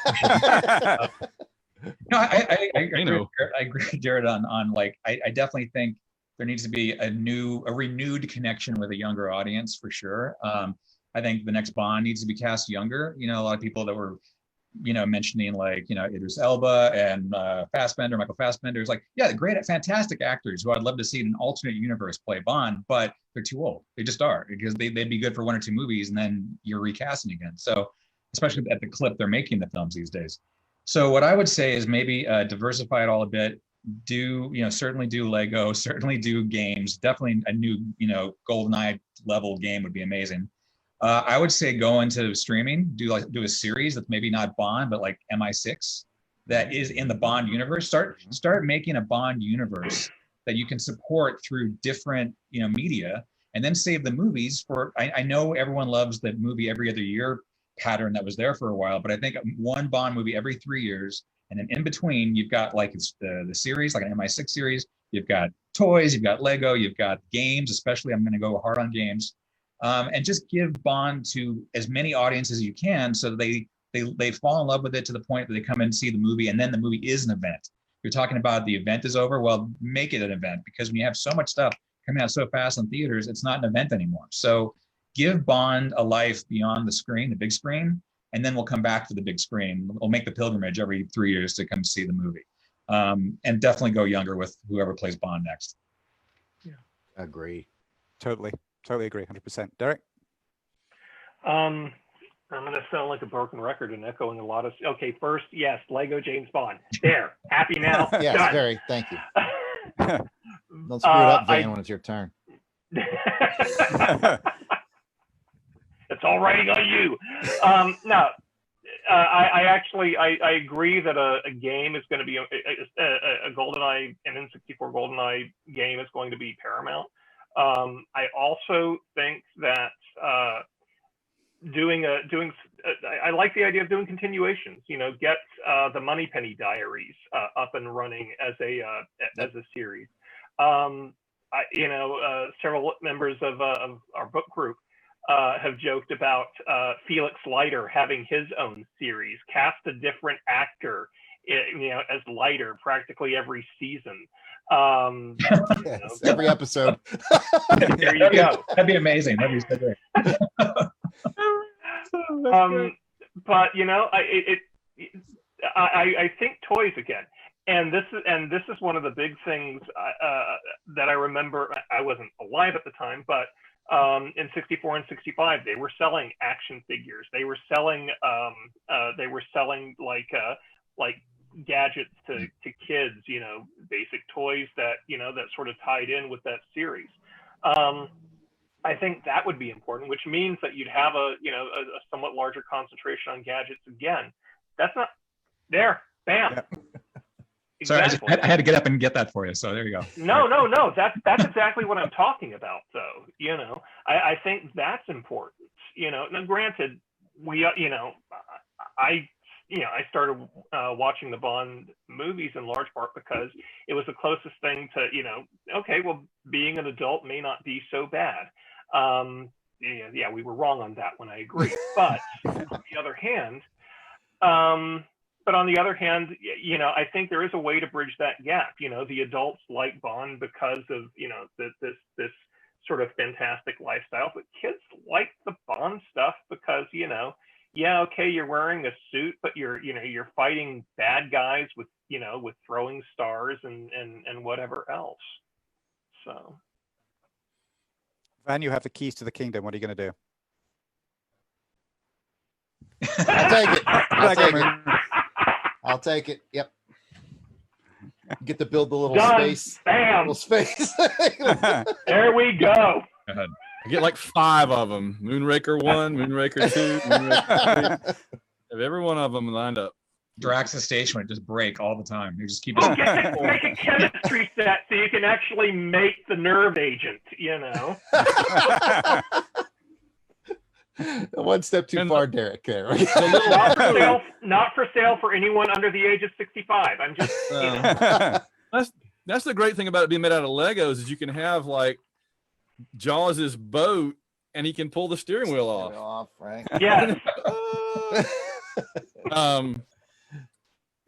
No, I agree with Jared on like I definitely think there needs to be a renewed connection with a younger audience for sure. I think the next Bond needs to be cast younger. You know, a lot of people that were, you know, mentioning like, you know, Idris Elba and Michael Fassbender is like, yeah, great, fantastic actors who I'd love to see in an alternate universe play Bond, but they're too old. They just are, because they'd be good for 1 or 2 movies and then you're recasting again. So especially at the clip they're making the films these days. So what I would say is maybe diversify it all a bit. Certainly do Lego, certainly do games. Definitely a new, you know, GoldenEye level game would be amazing. I would say go into streaming, do a series that's maybe not Bond, but like MI6 that is in the Bond universe. Start making a Bond universe that you can support through different, you know, media, and then save the movies for. I know everyone loves the movie every other year pattern that was there for a while, but I think one Bond movie every 3 years, and then in between you've got like it's the series, like an MI6 series. You've got toys, you've got Lego, you've got games. Especially, I'm going to go hard on games. And just give Bond to as many audiences as you can, so that they fall in love with it to the point that they come and see the movie, and then the movie is an event. You're talking about the event is over. Well, make it an event, because when you have so much stuff coming out so fast in theaters, it's not an event anymore. So give Bond a life beyond the screen, the big screen, and then we'll come back to the big screen. We'll make the pilgrimage every 3 years to come see the movie, and definitely go younger with whoever plays Bond next. Yeah, agree. Totally agree, 100%. Derek? I'm going to sound like a broken record and echoing a lot of. Okay, first, yes, Lego James Bond. There, happy now. Yes, done. very. Thank you. Don't screw it up, Van, when it's your turn. It's all riding on you. No, I actually agree that a game is going to be a GoldenEye, an N64 GoldenEye game is going to be paramount. I also think that I like the idea of doing continuations. You know, get the Moneypenny Diaries up and running as a series. Several members of our book group have joked about Felix Leiter having his own series. Cast a different actor, you know, as Leiter practically every season. Yes, every episode. There you go. That'd be amazing. That'd be so great. But you know, I think toys again, and this is one of the big things that I remember. I wasn't alive at the time, but in 64 and 65, they were selling action figures. They were selling like gadgets to kids, you know, basic toys that, you know, that sort of tied in with that series. I think that would be important, which means that you'd have a somewhat larger concentration on gadgets again. That's not there. Bam. Yep. Exactly. Sorry, I had to get up and get that for you. So there you go. No. That's exactly what I'm talking about, though. You know, I think that's important. You know, now granted, I started watching the Bond movies in large part because it was the closest thing to, you know, okay, well, being an adult may not be so bad. We were wrong on that one. I agree. But on the other hand, but on the other hand, you know, I think there is a way to bridge that gap. You know, the adults like Bond because of, you know, this sort of fantastic lifestyle, but kids like the Bond stuff because, you know, yeah, okay, you're wearing a suit, but you're fighting bad guys with, you know, with throwing stars and whatever else. So, Van, you have the keys to the kingdom. What are you going to do? I'll take it. I'll take it. I'll take it. Yep. Get to build the little done. space. Bam. Little space. There we go. I get like 5 of them. Moonraker 1, Moonraker 2, Moonraker 3. Have every one of them lined up. Drax's station would just break all the time. You just keep Oh, make a chemistry set so you can actually make the nerve agent, you know. One step too far, Derek. There. Not for sale for anyone under the age of 65. I'm just, you know. That's the great thing about it being made out of Legos is you can have like Jaws's boat and he can pull the steering wheel off. Right? Yeah.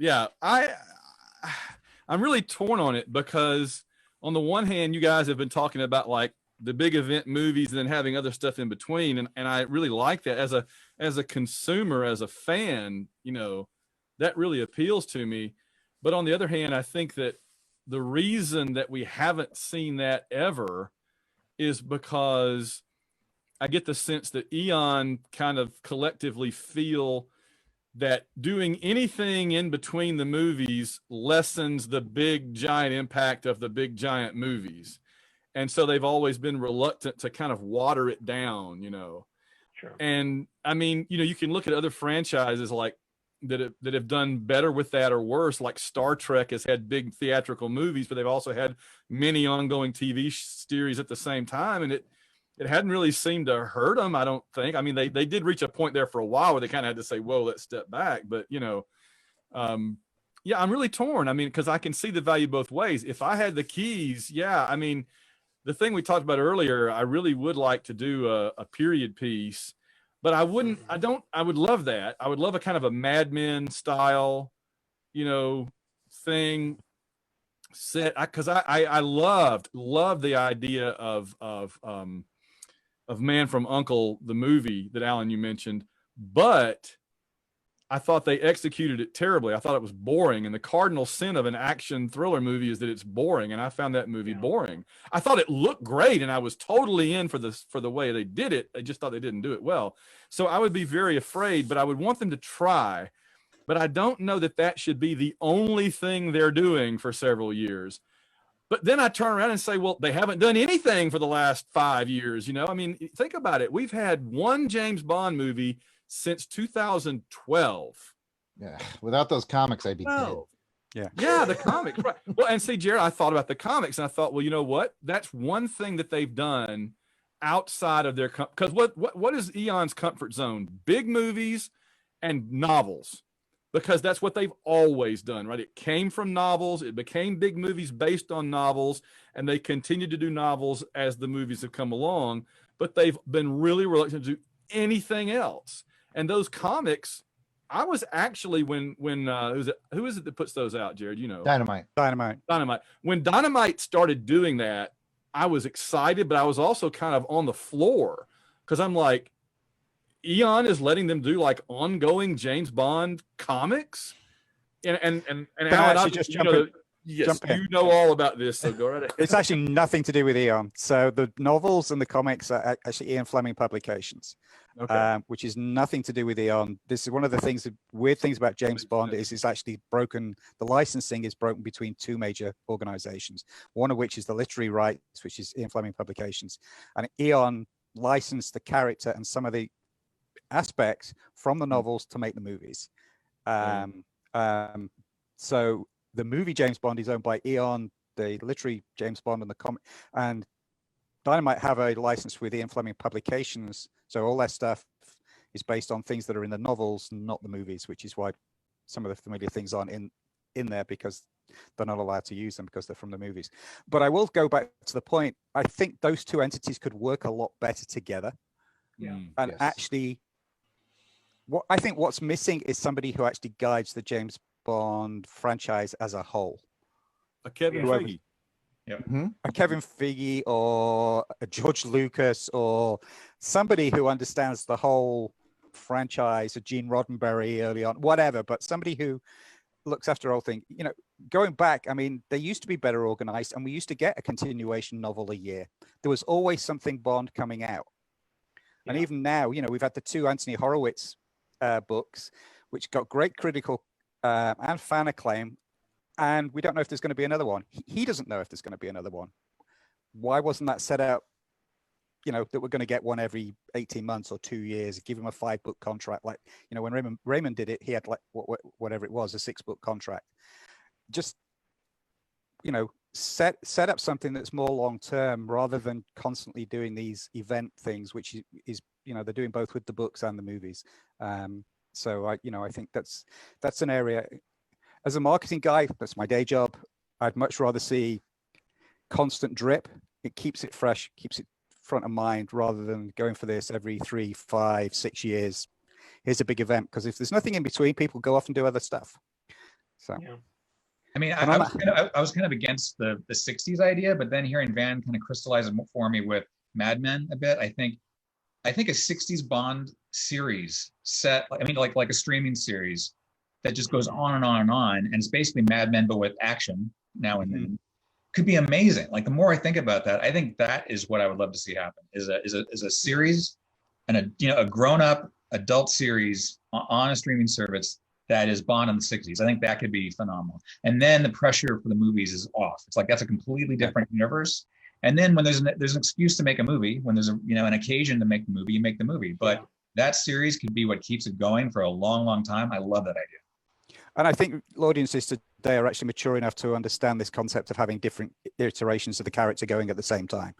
Yeah, I'm really torn on it because on the one hand, you guys have been talking about like the big event movies and then having other stuff in between. And I really like that as a consumer, as a fan, you know, that really appeals to me. But on the other hand, I think that the reason that we haven't seen that ever is because I get the sense that Eon kind of collectively feel that doing anything in between the movies lessens the big giant impact of the big giant movies. And so they've always been reluctant to kind of water it down, you know. Sure. And I mean, you know, you can look at other franchises like that have done better with that or worse. Like Star Trek has had big theatrical movies, but they've also had many ongoing TV series at the same time. And it hadn't really seemed to hurt them, I don't think. I mean, they did reach a point there for a while where they kind of had to say, whoa, let's step back. But, you know, yeah, I'm really torn. I mean, because I can see the value both ways. If I had the keys, yeah, I mean, the thing we talked about earlier, I really would like to do a period piece, but I would love that. I would love a kind of a Mad Men style, you know, thing set. Cause I loved the idea of Man from U.N.C.L.E., the movie that Alan, you mentioned, but I thought they executed it terribly. I thought it was boring. And the cardinal sin of an action thriller movie is that it's boring. And I found that movie boring. I thought it looked great and I was totally in for the way they did it. I just thought they didn't do it well. So I would be very afraid, but I would want them to try. But I don't know that should be the only thing they're doing for several years. But then I turn around and say, well, they haven't done anything for the last 5 years. You know, I mean, think about it. We've had one James Bond movie since 2012. Yeah. Without those comics, I'd be dead. Yeah, the comics. Right. Well, and see, Jared, I thought about the comics and I thought, well, you know what? That's one thing that they've done outside of their, because what is Eon's comfort zone? Big movies and novels. Because that's what they've always done, right? It came from novels. It became big movies based on novels, and they continue to do novels as the movies have come along, but they've been really reluctant to do anything else. And those comics, I was actually when who is it that puts those out, Jared? You know, Dynamite. When Dynamite started doing that, I was excited, but I was also kind of on the floor because I'm like, Eon is letting them do like ongoing James Bond comics, and Alan, just yes, you know all about this, so go right ahead. It's actually nothing to do with Eon. So the novels and the comics are actually Ian Fleming publications, which is nothing to do with Eon. This is one of the weird things about James Bond is it's actually broken. The licensing is broken between two major organizations, one of which is the literary rights, which is Ian Fleming Publications, and Eon licensed the character and some of the aspects from the novels to make the movies. So the movie James Bond is owned by Eon, the literary James Bond and the comic, and Dynamite have a license with Ian Fleming Publications. So all their stuff is based on things that are in the novels, not the movies, which is why some of the familiar things aren't in there because they're not allowed to use them because they're from the movies. But I will go back to the point. I think those two entities could work a lot better together. And actually what I think what's missing is somebody who actually guides the James Bond franchise as a whole. A Kevin Whoever- Feige. A Kevin Feige or a George Lucas or somebody who understands the whole franchise, a Gene Roddenberry early on, whatever, but somebody who looks after the whole thing. You know, going back, I mean, they used to be better organized and we used to get a continuation novel a year. There was always something Bond coming out. And even now, you know, we've had the 2 Anthony Horowitz books, which got great critical and fan acclaim. And we don't know if there's going to be another one. He doesn't know if there's going to be another one. Why wasn't that set up, you know, that we're going to get one every 18 months or 2 years, give him a 5-book contract? Like, you know, when Raymond did it, he had like whatever it was, a 6-book contract. Just, you know, set up something that's more long-term rather than constantly doing these event things, which is, you know, they're doing both with the books and the movies. So I think that's an area. As a marketing guy, that's my day job. I'd much rather see constant drip. It keeps it fresh, keeps it front of mind, rather than going for this every 3, 5, 6 years. Here's a big event, because if there's nothing in between, people go off and do other stuff. So, Yeah. I mean, I was kind of against the 60s idea, but then hearing Van kind of crystallize it for me with Mad Men a bit, I think a 60s Bond series set, I mean, like a streaming series that just goes on and on and on, and it's basically Mad Men but with action now and then, could be amazing. Like, the more I think about that, I think that is what I would love to see happen. Is a series and a grown-up adult series on a streaming service that is Bond in the 60s. I think that could be phenomenal. And then the pressure for the movies is off. It's like that's a completely different universe. And then when there's an excuse to make a movie, when there's an occasion to make the movie, you make the movie. But that series could be what keeps it going for a long, long time. I love that idea. And I think audiences today are actually mature enough to understand this concept of having different iterations of the character going at the same time.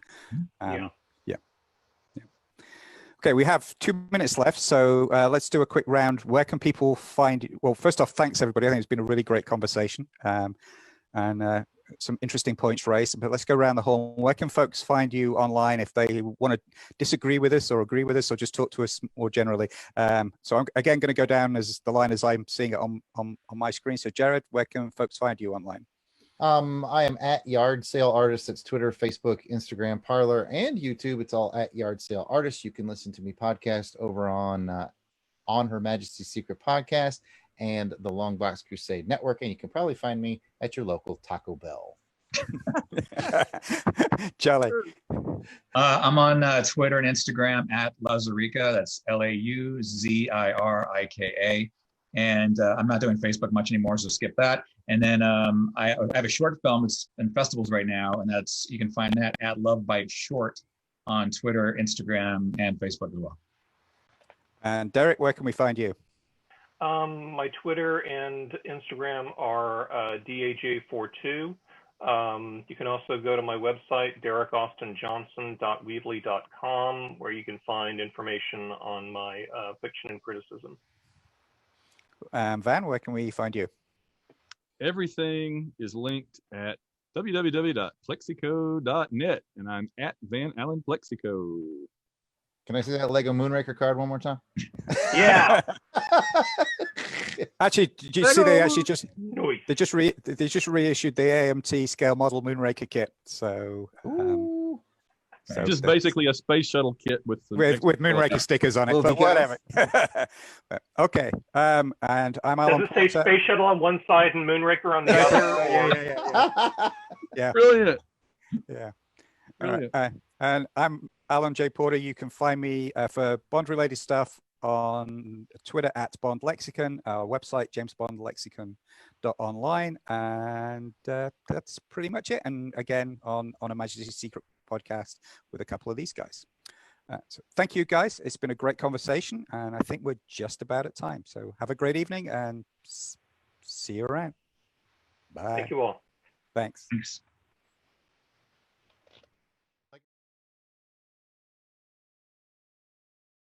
Okay, we have 2 minutes left, so let's do a quick round. Where can people find you? Well, first off, thanks everybody. I think it's been a really great conversation and some interesting points raised, but let's go around the horn. Where can folks find you online if they want to disagree with us or agree with us or just talk to us more generally? So I'm again going to go down as the line as I'm seeing it on my screen. So Jared, where can folks find you online? I am at Yard Sale Artist. It's Twitter, Facebook, Instagram, Parler, and YouTube. It's all at Yard Sale Artist. You can listen to me podcast over on Her Majesty's Secret Podcast and the Long Box Crusade Network, and you can probably find me at your local Taco Bell. Charlie. I'm on Twitter and Instagram at Lauzirika. That's LAUZIRIKA. And I'm not doing Facebook much anymore, so skip that. And then I have a short film that's in festivals right now, and you can find that at Love Bite Short on Twitter, Instagram, and Facebook as well. And Derek, where can we find you? My Twitter and Instagram are DAJ42. You can also go to my website, DerekAustinJohnson.weebly.com, where you can find information on my fiction and criticism. Van, where can we find you? Everything is linked at www.plexico.net, and I'm at Van Allen Plexico. Can I see that Lego Moonraker card one more time? Yeah. Actually, did you see they actually just reissued the AMT scale model Moonraker kit? So, just basically a space shuttle kit with Moonraker stickers on it, but whatever. Okay, and I'm Alan. Does it say space shuttle on one side and Moonraker on the other? Yeah. Brilliant. Yeah. Brilliant. All right. And I'm Alan J. Porter. You can find me for Bond-related stuff on Twitter at Bond Lexicon, our website, jamesbondlexicon.online, and that's pretty much it. And again, on a Majesty's Secret podcast with a couple of these guys. So thank you, guys. It's been a great conversation, and I think we're just about at time. So have a great evening, and see you around. Bye. Thank you all. Thanks. Thanks.